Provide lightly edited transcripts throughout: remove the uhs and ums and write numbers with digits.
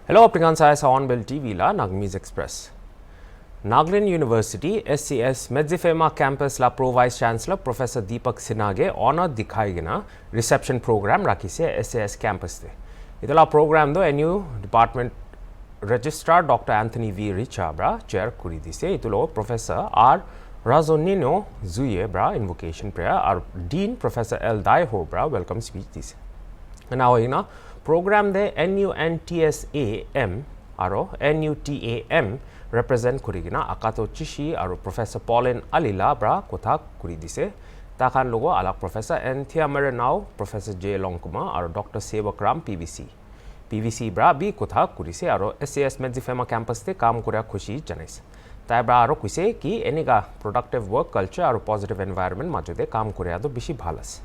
Hello, applikan saya sa Onbel TV la Nagmis Express. Nagaland University SCS Medzifema campus la Pro Vice Chancellor Professor Deepak Sinha ge honor dikhaigena reception program rakise SCS campus te. Itala program do NU Department Registrar Dr. Anthony V. Richabra chair kuri dise. Itulo Professor R. Razonino Zuye bra invocation prayer or Dean Professor L. Daiho bra welcome speech dise. Now ina program de NUNTSAM aro NUTAM represent kurigina akato chishi aro Professor Pauline Alila bra kotha kuri dise takan logo alak Professor N Thiamerenau Professor J Longkuma aro Dr. Sevakram PVC bra bi kotha kurise aro SCS Medzifema campus te kaam korea khushi janais tai bra aro kuise ki eniga productive work culture aro positive environment majode kaam korea do bishi bhalas.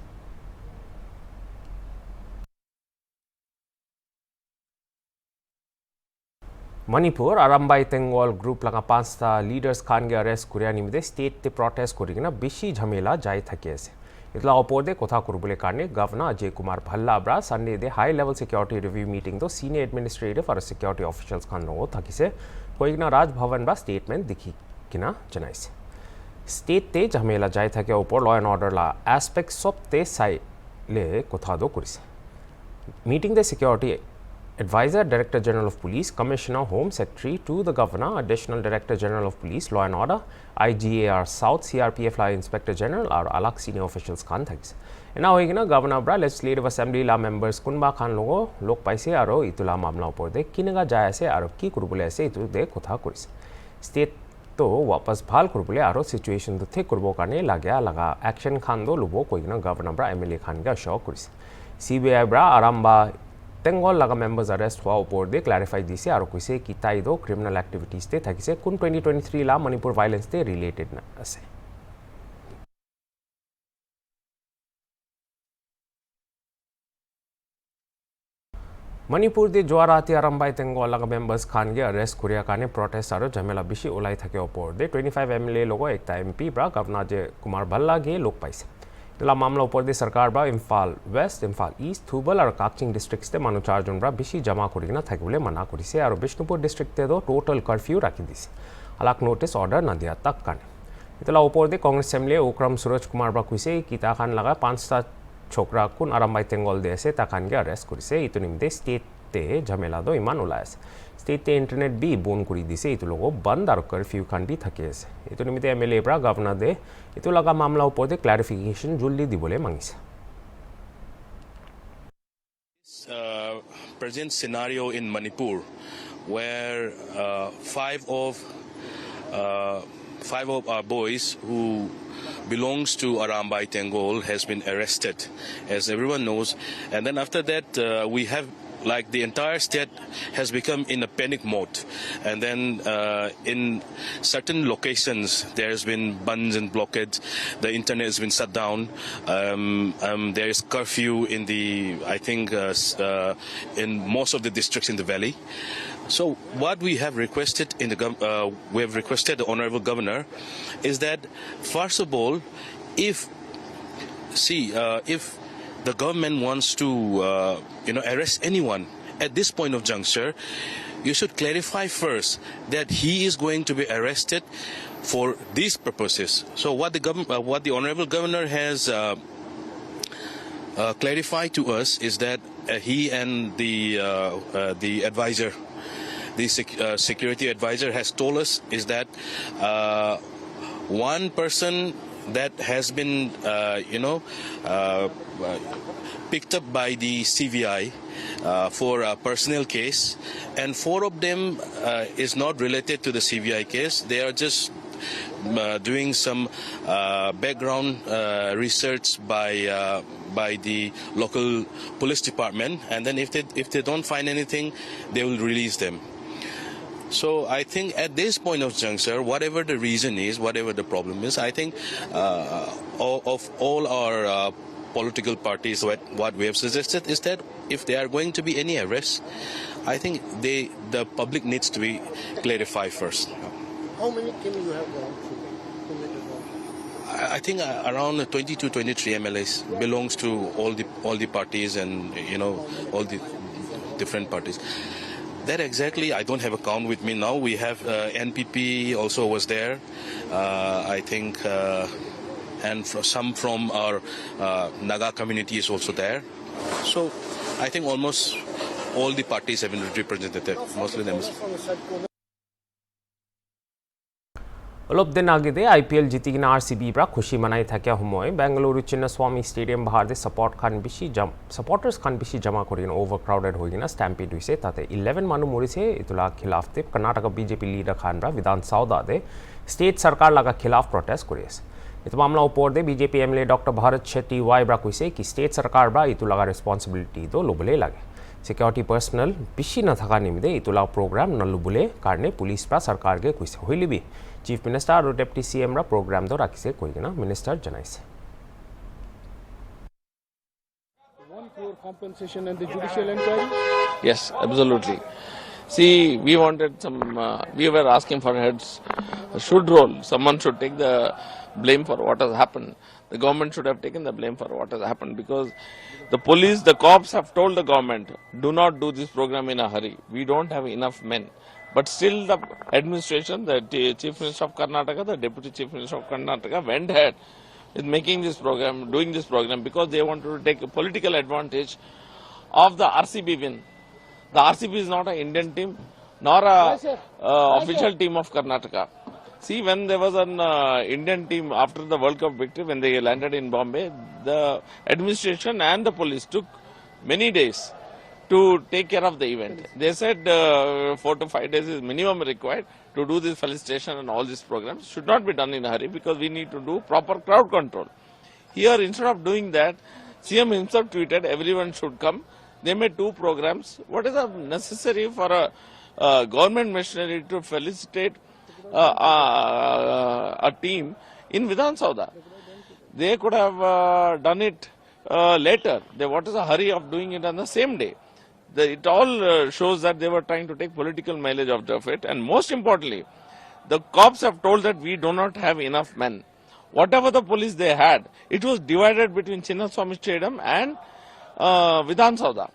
Manipur Arambai Tengol group langa pansta leaders khan ge arrest kuria nimide state te protest kurigina bishi jhamela jai thake ase itla opode kotha kurbule karne governor Ajay Kumar Bhalla bra Sunday de high level security review meeting to senior administrative or security officials khan no thakise koigna Raj Bhavan ba statement dikhi kina janais state te jhamela jai thake opor law and order la aspect sob te sai le kotha do kurise meeting the security Advisor, Director General of Police, Commissioner, Home Secretary to the Governor, Additional Director General of Police, Law and Order, IGAR South, CRPF Fly Inspector General, or alak senior officials contacts. And now, Governor Bra, Legislative Assembly la members Kunba Khan logo, Lok Paise aro, itula mamla upor de, Kinaga Jayase, aro ki kurbule se, itu de kotha kuris. State to wapas bhal kurbule aro situation to the kurbo karne lagya laga action Khan do lubo koigna Governor Bra, MLA Khan ga show kuris. CBI Bra, Aramba, Tengol laga members arrest hua upor de clarify dise aro kuise ki tai do criminal activities te thakise kun 2023 la Manipur violence te related na ase Manipur de Jwarati Arambai Tengol laga members khan ge arrest kuria kane protest aro jhamela bishi ulai thake upor de 25 MLA logo ekta MP bra Governor Ajay Kumar Bhalla ge lok paise इला मामला ऊपर दे सरकार बा Imphal waste Imphal east थुबल और काक्चिंग districts ते मानु चार जन बा बिशी जमा करिना थाकिबले मना करिसे और बिष्णुपुर डिस्ट्रिक्ट ते दो टोटल कर्फ्यू राखि दिसे अलक नोटिस ऑर्डर न दिया तक काने इतला ऊपर दे कांग्रेस एमएलए ओक्रम सूरज कुमार बा कुइसे की ताखान लगा 5टा छोकरा कुन आरामबाई तेंगोल देसे ताखान के अरेस्ट करिसे इतु निमदे स्टेट ते झमेला दो इमान उलायस स्टेट ते इंटरनेट भी बोन करि दिसे इतु लोगो बंद और कर्फ्यू खान भी थकेसे इतु निमदे एमएलए ब्रा गवर्नर दे इतु लगा मामला ऊपर दे clarification जुल्दी दिबोले मांगिसे present scenario in Manipur where five of our boys who belongs to Arambai Tengol has been arrested, as everyone knows, and then after that we have like the entire state has become in a panic mode, and then in certain locations there has been bans and blockades, the internet has been shut down, there is curfew in the in most of the districts in the valley. So what we have requested in the we have requested the Honorable Governor is that first of all, if the government wants to arrest anyone at this point of juncture, you should clarify first that he is going to be arrested for these purposes. So what the Honorable Governor has clarified to us is that he and the advisor, the security advisor, has told us is that one person that has been picked up by the CVI for a personal case, and 4 of them is not related to the CVI case. They are just doing some background research by the local police department, and then if they don't find anything, they will release them. So I think at this point of juncture, whatever the reason is, whatever the problem is, I think of all our political parties, what we have suggested is that if there are going to be any arrests, I think the public needs to be clarified first. How many can you have I think around 22, 23 MLAs belongs to all the parties and all the different parties. That exactly, I don't have a count with me now. We have NPP also was there, I think, and some from our Naga community is also there. So I think almost all the parties have been represented, mostly them. অলপ দিন আগে IPL জিতিকিনা RCB পৰা খুশি মানাই থাকে সময় Bengaluru Chinnaswamy stadium বাহারে supporters খান বেশি জমা করিন ওভার ক্রাউডেড হইনা স্ট্যাম্পিড হইছে তাতে 11 মানুষ মরিছে ইতুলা খিলাফতে কর্ণাটক বিজেপি লিডার খানরা বিধান সৌদাতে স্টেট সরকার লাগা খিলাফ প্রটেস্ট করিছে इस मामला ऊपर दे BJP MLA doctor Bharat Shetty वाई ब्रा कुसे कि स्टेट सरकार ब्रा इतुलागा रिस्पॉन्सिबिलिटी तो लुबले लागे सिक्योरिटी पर्सनल बिशी न थका निमिदे इतुला प्रोग्राम न लुबले कारणे पुलिस ब्रा सरकार के कुसे होइली भी चीफ मिनिस्टर और डेप्टी CM ब्रा प्रोग्राम दो राखिसे कोई ना minister जनाइसे compensation and the judicial inquiry? Yes, absolutely. See, we wanted some, we were asking for heads should roll. Someone should take the blame for what has happened. The government should have taken the blame for what has happened because the police, the cops have told the government, do not do this program in a hurry. We don't have enough men. But still the administration, the Chief Minister of Karnataka, the Deputy Chief Minister of Karnataka went ahead with making this program, doing this program because they wanted to take a political advantage of the RCB win. The RCB is not an Indian team nor a official team of Karnataka. See, when there was an Indian team after the World Cup victory, when they landed in Bombay, the administration and the police took many days to take care of the event. They said 4 to 5 days is minimum required to do this felicitation and all these programs. Should not be done in a hurry because we need to do proper crowd control. Here, instead of doing that, CM himself tweeted everyone should come. They made 2 programs. What is necessary for a government machinery to felicitate a team in Vidhan Sauda? They could have done it later. What is the hurry of doing it on the same day? It all shows that they were trying to take political mileage out of it. And most importantly, the cops have told that we do not have enough men. Whatever the police they had, it was divided between Chinnaswamy Stadium and Vidhan Sauda.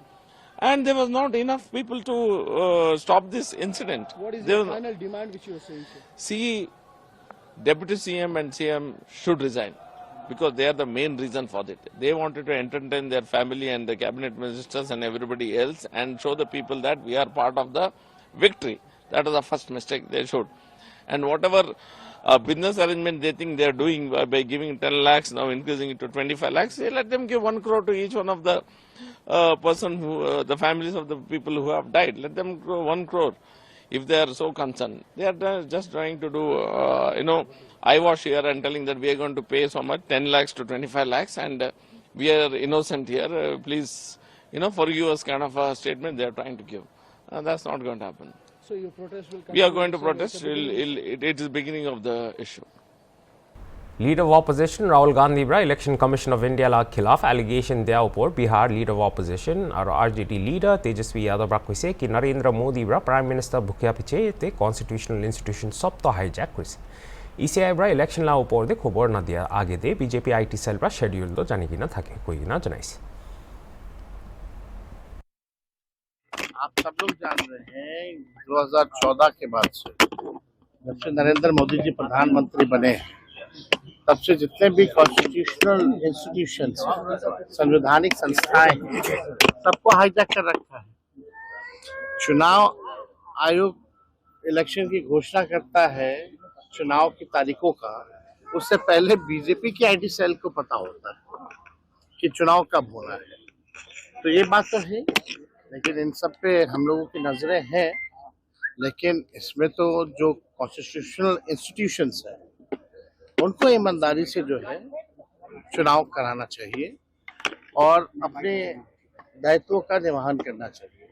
And there was not enough people to stop this incident. What is the final demand which you are saying, sir? See, Deputy CM and CM should resign because they are the main reason for it. They wanted to entertain their family and the cabinet ministers and everybody else and show the people that we are part of the victory. That was the first mistake they showed. And whatever business arrangement they think they are doing by giving 10 lakhs, now increasing it to 25 lakhs, they let them give 1 crore to each one of the the families of the people who have died. Let them grow 1 crore if they are so concerned. They are just trying to do, eyewash here and telling that we are going to pay so much, 10 lakhs to 25 lakhs and we are innocent here. Please, forgive us kind of a statement they are trying to give. That's not going to happen. So your protest will continue? We are going to protest. It is beginning of the issue. Leader of opposition Rahul Gandhi ब्रा Election Commission of India ला खिलाफ allegation दिया ऊपर Bihar leader of opposition और RJD leader Tejashwi Yadav ब्रा कुसे कि नरेंद्र मोदी ब्रा प्राइम मिनिस्टर भुकिया पिछे ते कॉन्स्टिट्यूशनल इंस्टीट्यूशन सब तो हाईजैक कुसे ECI ब्रा इलेक्शन ला ऊपर दे खबर न दिया आगे दे बीजेपी IT सेल ब्रा शेड्यूल तो जाने की ना थाके कोई ना जनाइस आप सब लोग जान रहे हैं 2014 के बाद से जब से नरेंद्र मोदी जी प्रधानमंत्री बने तब से जितने भी कॉन्स्टिट्यूशनल इंस्टीट्यूशंस संवैधानिक संस्थाएं हैं सबको हाईजैक कर रखा है। चुनाव आयोग इलेक्शन की घोषणा करता है चुनाव की तारीखों का, उससे पहले बीजेपी की IT सेल को पता होता है कि चुनाव कब होना है। तो ये बात तो है, लेकिन इन सब पे हम लोगों की नजरें हैं, लेकिन इसमें तो जो कॉन्स्टिट्यूशनल इंस्टीट्यूशंस हैं उनको ईमानदारी से जो है चुनाव कराना चाहिए और अपने दायित्वों का निर्वहन करना चाहिए।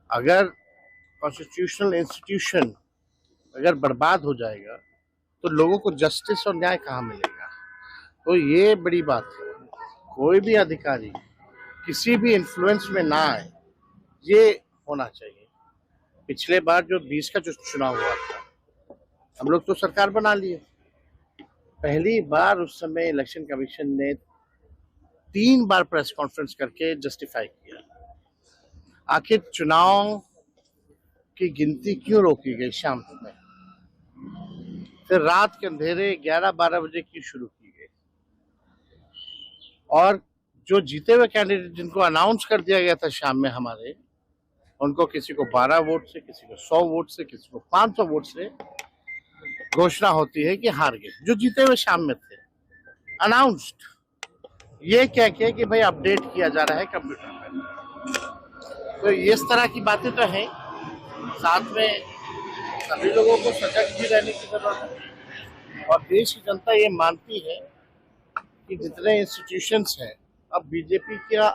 अगर कॉन्स्टिट्यूशनल इंस्टीट्यूशन अगर बर्बाद हो जाएगा तो लोगों को जस्टिस और न्याय कहाँ मिलेगा? तो ये बड़ी बात है। कोई भी अधिकारी किसी भी इन्फ्लुएंस में ना आए, ये होना चाहिए। पिछले बार जो 20 का जो चुनाव हुआ था, हम लोग तो सरकार बना लिए, पहली बार उस समय इलेक्शन कमीशन ने 3 बार प्रेस कॉन्फ्रेंस करके जस्टिफाई किया। आखिर चुनाव की गिनती क्यों रोकी गई शाम में, फिर रात के अंधेरे 11-12 बजे की शुरू की गई, और जो जीते हुए कैंडिडेट जिनको अनाउंस कर दिया गया था शाम में हमारे, उनको किसी को 12 वोट से, किसी को 100 वोट से, किसी को 500 वोट से घोषणा होती है कि हार गए, जो जीते हुए शाम में थे, अनाउंस्ड, ये कह के कि भाई अपडेट किया जा रहा है कंप्यूटर में। तो इस तरह की बातें तो हैं। साथ में सभी लोगों को सजग भी रहने की जरूरत है, और देश की जनता ये मानती है कि जितने इंस्टीट्यूशंस हैं अब बीजेपी का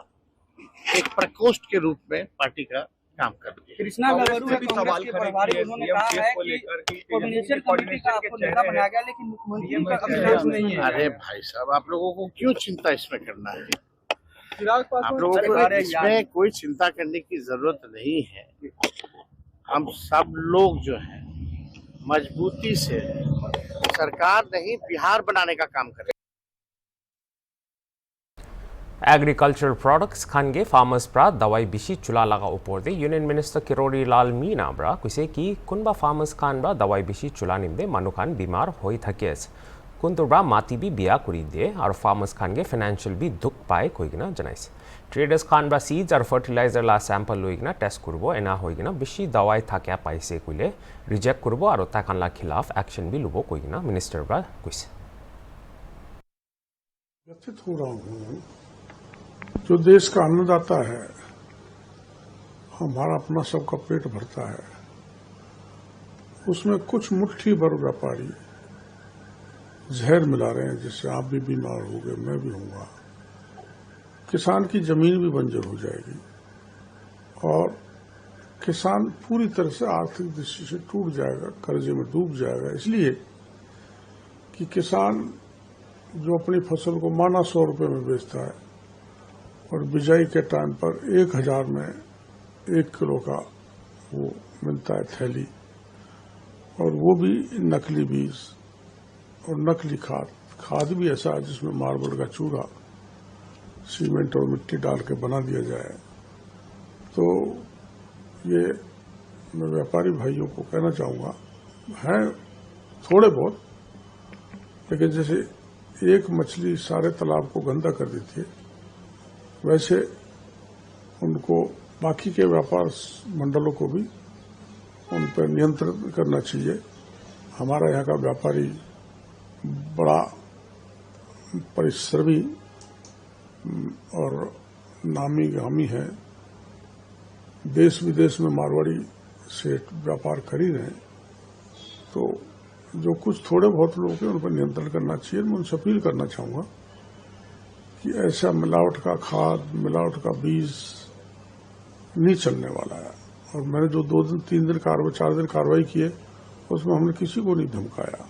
एक प्रकोष्ठ के रूप में पार्टी का काम कर रही है। कृष्णा गवरू है कांग्रेस के प्रभारी, उन्होंने कहा है कि कोऑर्डिनेशन कमेटी का आपको नेता बनाया गया, लेकिन मुख्यमंत्री का कभी नाम नहीं है। अरे भाई साहब, आप लोगों को क्यों चिंता इसमें करना है? आप लोगों को इसमें कोई चिंता करने की जरूरत नहीं है। हम सब लोग जो है मजबूती से सरकार नहीं बिहार बनाने का काम करें। एग्रीकल्चरल प्रोडक्ट्स खानगे फार्मर्स प्रा दवाई बिशी चुला लगा ऊपर दे यूनियन मिनिस्टर किरोड़ी लाल मीना ब्रा कुसे की कुनबा फार्मर्स खान ब्रा दवाई बिशी चुला निम्दे मनु खान बीमार होई थकेस कुंतुर ब्रा माती भी बिया कुरी दे और फार्मर्स खानगे फाइनेंशियल भी दुख पाए कोइगना जनाइस ट्रेडर्स खान ब्रा सीड्स और फर्टिलाइजर ला सैंपल लोइगना टेस्ट करबो एना होइगना बिशी दवाई थाके पाइसे कुले रिजेक्ट करबो और ताकान ला खिलाफ एक्शन भी लुबो कोइगना मिनिस्टर ब्रा कुसे व्यथित हो रहा हूं। जो देश का अन्नदाता है, हमारा अपना सबका पेट भरता है, उसमें कुछ मुट्ठी भर व्यापारी जहर मिला रहे हैं, जिससे आप भी बीमार हो गए, मैं भी होऊंगा, किसान की जमीन भी बंजर हो जाएगी और किसान पूरी तरह से आर्थिक दृष्टि से टूट जाएगा, कर्जे में डूब जाएगा। इसलिए कि किसान जो अपनी फसल को माना 100 रुपए में बेचता है और बिजाई के टाइम पर 1000 में 1 किलो का वो मिलता है थैली, और वो भी नकली बीज और नकली खाद भी ऐसा है जिसमें मार्बल का चूरा सीमेंट और मिट्टी डाल के बना दिया जाए। तो ये मैं व्यापारी भाइयों को कहना चाहूंगा, हैं थोड़े बहुत, लेकिन जैसे एक मछली सारे तालाब को गंदा कर देती है, वैसे उनको बाकी के व्यापार मंडलों को भी उन पर नियंत्रण करना चाहिए। हमारा यहाँ का व्यापारी बड़ा परिश्रमी और नामी गामी है, देश विदेश में मारवाड़ी से व्यापार कर ही रहे हैं। तो जो कुछ थोड़े बहुत लोग हैं उन पर नियंत्रण करना चाहिए। मैं उनसे अपील करना चाहूंगा कि ऐसा मिलावट का खाद, मिलावट का बीज नहीं चलने वाला है। और मैंने जो 2 दिन 3 दिन 4 दिन कार्रवाई किए, उसमें हमने किसी को नहीं धमकाया,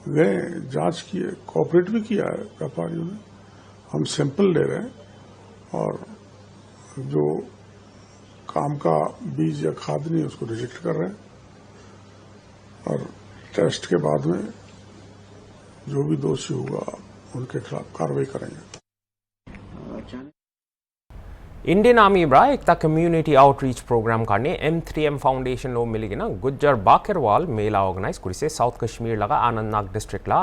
गए जांच किए, कोऑपरेट भी किया है व्यापारियों ने। हम सैंपल ले रहे हैं और जो काम का बीज या खाद नहीं उसको रिजेक्ट कर रहे हैं, और टेस्ट के बाद में जो भी दोषी होगा उनके खिलाफ कार्रवाई करेंगे। इंडियन आर्मी ब्रा एकता कम्युनिटी आउटरीच प्रोग्राम करने M3M फाउंडेशन लो मिलेगी ना गुज्जर बाकरवाल मेला ऑर्गेनाइज कुरिसे साउथ कश्मीर लगा आनंदनाग डिस्ट्रिक्ट ला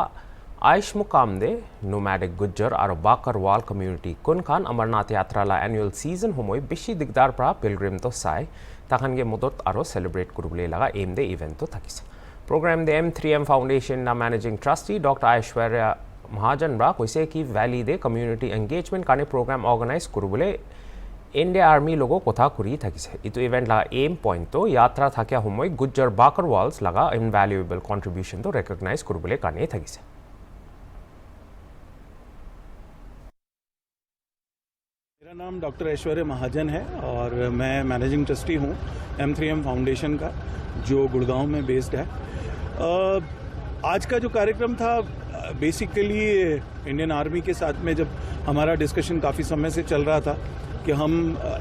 आयुष मुकाम दे नोमैडिक गुज्जर और बाकरवाल कम्युनिटी कुन खान अमरनाथ यात्रा ला एनुअल सीजन होमोय बिशी दिगदार प्रा पिलग्रिम तो साय तखन के मुदत आरो सेलिब्रेट कुरुबले लगा एम दे इवेंट तो थकिस प्रोग्राम दे M3M फाउंडेशन ना मैनेजिंग ट्रस्टी डॉक्टर ऐश्वर्या महाजन ब्रा कुसे की वैली दे कम्युनिटी एंगेजमेंट काने प्रोग्राम ऑर्गेनाइज कुरुबले इंडिया आर्मी लोगों कोथा कुरी थकिसे इतो इवेंट लगा एम पॉइंट तो यात्रा था क्या होमोय गुज्जर बाकरवाल्स लगा इनवैल्यूएबल कंट्रीब्यूशन तो रिकॉग्नाइज कुरुबले काने थकिसे। मेरा नाम डॉक्टर ऐश्वर्या महाजन है और मैं मैनेजिंग ट्रस्टी हूँ M3M फाउंडेशन का, जो गुड़गांव में बेस्ड है। आज का जो कार्यक्रम था बेसिकली इंडियन आर्मी के साथ में, जब हमारा डिस्कशन काफ़ी समय से चल रहा था कि हम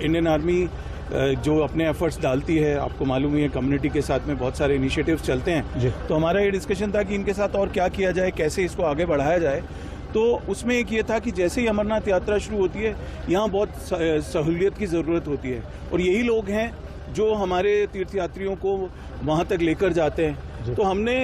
इंडियन आर्मी जो अपने एफर्ट्स डालती है, आपको मालूम ही है कम्युनिटी के साथ में बहुत सारे इनिशिएटिव्स चलते हैं, तो हमारा ये डिस्कशन था कि इनके साथ और क्या किया जाए, कैसे इसको आगे बढ़ाया जाए। तो उसमें एक ये था कि जैसे ही अमरनाथ यात्रा शुरू होती है, यहाँ बहुत सहूलियत की ज़रूरत होती है, और यही लोग हैं जो हमारे तीर्थयात्रियों को वहाँ तक लेकर जाते हैं। तो हमने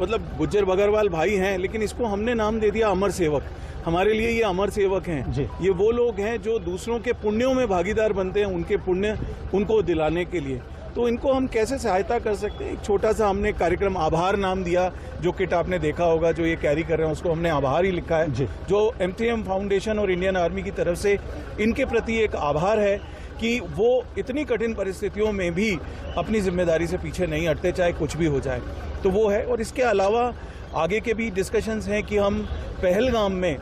मतलब गुज्जर बगरवाल भाई हैं, लेकिन इसको हमने नाम दे दिया अमर सेवक। हमारे लिए ये अमर सेवक हैं। ये वो लोग हैं जो दूसरों के पुण्यों में भागीदार बनते हैं, उनके पुण्य उनको दिलाने के लिए। तो इनको हम कैसे सहायता कर सकते हैं? एक छोटा सा हमने कार्यक्रम आभार नाम दिया, जो किट आपने देखा होगा जो ये कैरी कर रहे हैं उसको हमने आभार ही लिखा है, जो M3M फाउंडेशन और इंडियन आर्मी की तरफ से इनके प्रति एक आभार है कि वो इतनी कठिन परिस्थितियों में भी अपनी जिम्मेदारी से पीछे नहीं हटते, चाहे कुछ भी हो जाए। तो वो है। और इसके अलावा आगे के भी डिस्कशंस हैं कि हम पहलगाम में,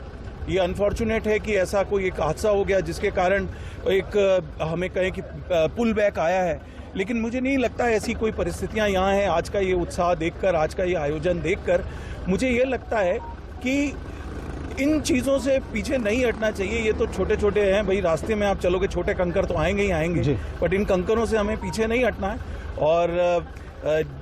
ये अनफॉर्चुनेट है कि ऐसा कोई एक हादसा हो गया जिसके कारण एक हमें कहें कि पुल बैक आया है, लेकिन मुझे नहीं लगता ऐसी कोई परिस्थितियां यहाँ हैं। आज का ये उत्साह देखकर, आज का ये आयोजन देखकर मुझे ये लगता है कि इन चीज़ों से पीछे नहीं हटना चाहिए। ये तो छोटे छोटे हैं भाई, रास्ते में आप चलोगे छोटे कंकर तो आएंगे ही आएंगे, बट इन कंकरों से हमें पीछे नहीं हटना है। और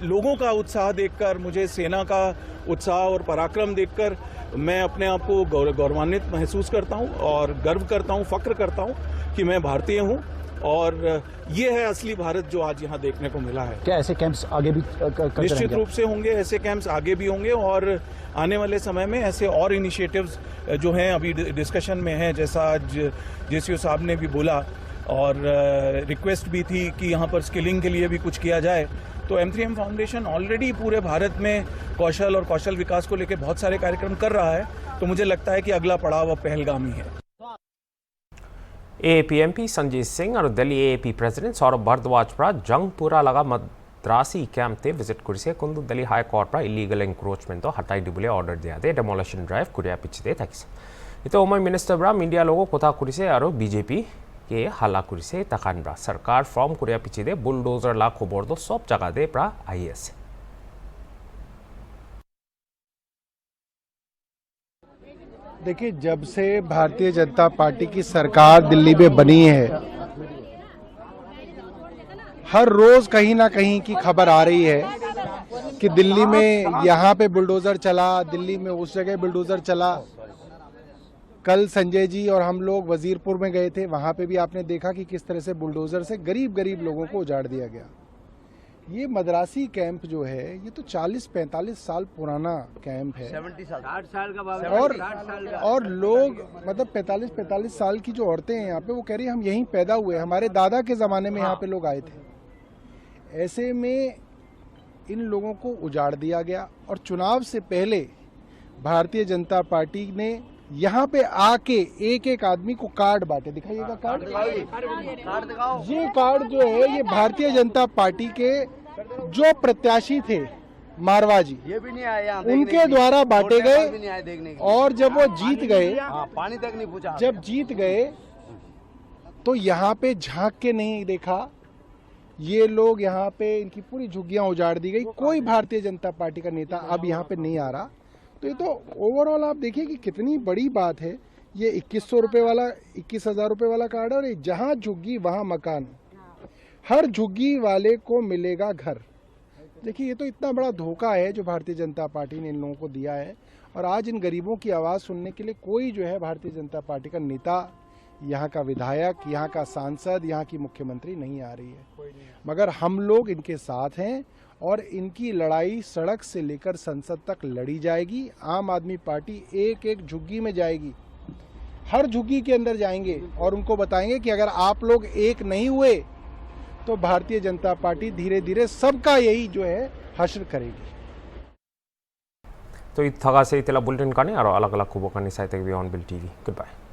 लोगों का उत्साह देखकर, मुझे सेना का उत्साह और पराक्रम देखकर मैं अपने आप को गौरवान्वित महसूस करता हूँ और गर्व करता हूँ, फक्र करता हूँ कि मैं भारतीय हूँ। और ये है असली भारत जो आज यहाँ देखने को मिला है। क्या ऐसे कैंप्स आगे भी निश्चित रूप से होंगे, ऐसे कैंप्स आगे भी होंगे और आने वाले समय में ऐसे और इनिशिएटिव्स जो हैं अभी डिस्कशन में हैं, जैसा आज जेसीओ साहब ने भी बोला और रिक्वेस्ट भी थी कि यहाँ पर स्किलिंग के लिए भी कुछ किया जाए। तो M3M फाउंडेशन ऑलरेडी पूरे भारत में कौशल और कौशल विकास को लेकर बहुत सारे कार्यक्रम कर रहा है। तो मुझे लगता है कि अगला पड़ाव अब पहलगाम ही है। AAP MP संजीत सिंह और दिल्ली AAP प्रेसिडेंट सौरभ भारद्वाज पर जंगपुरा लगा मद्रासी कैंप थे visit कुरिसे Kundu Delhi high court पर इलीगल एंक्रोचमेंट तो हटाई दिबुले ऑर्डर दिया दे डेमोलिशन ड्राइव कुरिया पिछदे तकिस इतो ओमय मिनिस्टर ब्रा मीडिया लोगो कोथा कुरिसे और बीजेपी के हल्ला कुरिसे तकान ब्रा सरकार फ्रॉम कुरिया पिछदे बुलडोजर ला खबर दो सब जगह दे ब्रा IAS। देखिए, जब से भारतीय जनता पार्टी की सरकार दिल्ली में बनी है, हर रोज कहीं ना कहीं की खबर आ रही है कि दिल्ली में यहाँ पे बुलडोजर चला, दिल्ली में उस जगह बुलडोजर चला। कल संजय जी और हम लोग वजीरपुर में गए थे, वहाँ पे भी आपने देखा कि किस तरह से बुलडोजर से गरीब लोगों को उजाड़ दिया गया। ये मद्रासी कैंप जो है ये तो 40-45 साल पुराना कैंप है। 60 साल का और लोग मतलब 45 साल की जो औरतें हैं यहाँ पे, वो कह रही है हम यहीं पैदा हुए, हमारे दादा के ज़माने में यहाँ पे लोग आए थे। ऐसे में इन लोगों को उजाड़ दिया गया और चुनाव से पहले भारतीय जनता पार्टी ने यहाँ पे आके एक एक आदमी को कार्ड बांटे। दिखाइएगा कार्ड, ये कार्ड जो है ये भारतीय जनता पार्टी के जो प्रत्याशी थे मारवा जी, ये भी नहीं आए उनके द्वारा बांटे गए। और जब वो जीत गए, पानी तक नहीं पूछा, जब जीत गए तो यहाँ पे झांक के नहीं देखा, ये लोग यहाँ पे इनकी पूरी झुग्गियां उजाड़ दी गई। कोई भारतीय जनता पार्टी का नेता अब यहाँ पे नहीं आ रहा। तो ये तो ओवरऑल आप देखिए कि कितनी बड़ी बात है। ये 2100 रुपये वाला, 21,000 रुपये वाला कार्ड है और जहाँ झुग्गी वहाँ मकान, हर झुग्गी वाले को मिलेगा घर। देखिए, ये तो इतना बड़ा धोखा है जो भारतीय जनता पार्टी ने इन लोगों को दिया है। और आज इन गरीबों की आवाज़ सुनने के लिए कोई जो है भारतीय जनता पार्टी का नेता, यहाँ का विधायक, यहाँ का सांसद, यहाँ की मुख्यमंत्री नहीं आ रही है। मगर हम लोग इनके साथ हैं और इनकी लड़ाई सड़क से लेकर संसद तक लड़ी जाएगी। आम आदमी पार्टी एक एक झुग्गी में जाएगी, हर झुग्गी के अंदर जाएंगे और उनको बताएंगे कि अगर आप लोग एक नहीं हुए तो भारतीय जनता पार्टी धीरे धीरे सबका यही जो है हश्र करेगी। तो इतना से इतला बुलेटिन का नहीं और अलग अलग खबरों का नहीं साइते भी ऑन बिल TV। Good bye.